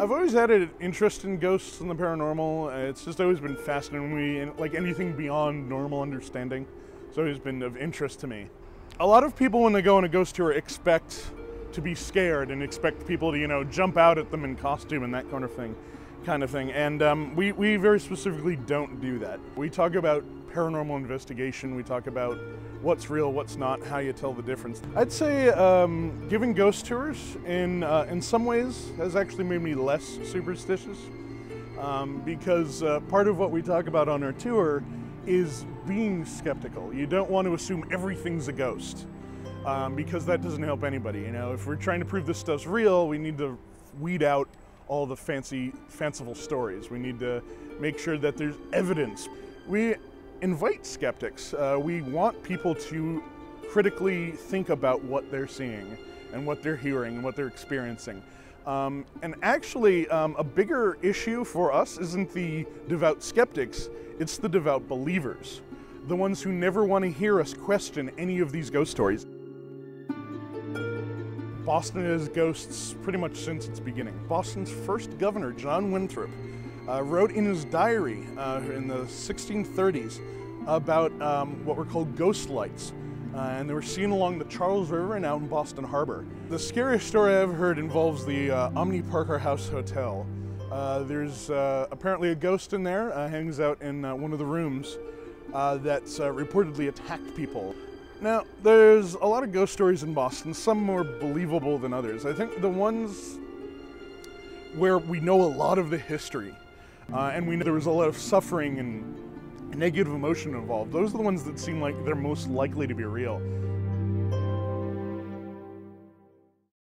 I've always had an interest in ghosts and the paranormal. It's just always been fascinating me, and like anything beyond normal understanding, it's always been of interest to me. A lot of people, when they go on a ghost tour, expect to be scared and expect people to, jump out at them in costume and that kind of thing. And we very specifically don't do that. We talk about paranormal investigation. We talk about what's real, what's not, how you tell the difference. I'd say giving ghost tours in some ways has actually made me less superstitious, because part of what we talk about on our tour is being skeptical. You don't want to assume everything's a ghost, because that doesn't help anybody. If we're trying to prove this stuff's real, we need to weed out all the fanciful stories. We need to make sure that there's evidence. We invite skeptics. We want people to critically think about what they're seeing and what they're hearing and what they're experiencing. And actually, a bigger issue for us isn't the devout skeptics, it's the devout believers. The ones who never want to hear us question any of these ghost stories. Boston has ghosts pretty much since its beginning. Boston's first governor, John Winthrop, wrote in his diary in the 1630s about what were called ghost lights. And they were seen along the Charles River and out in Boston Harbor. The scariest story I've heard involves the Omni Parker House Hotel. There's apparently a ghost in there, hangs out in one of the rooms that's reportedly attacked people. Now, there's a lot of ghost stories in Boston, some more believable than others. I think the ones where we know a lot of the history, and we know there was a lot of suffering and negative emotion involved, those are the ones that seem like they're most likely to be real.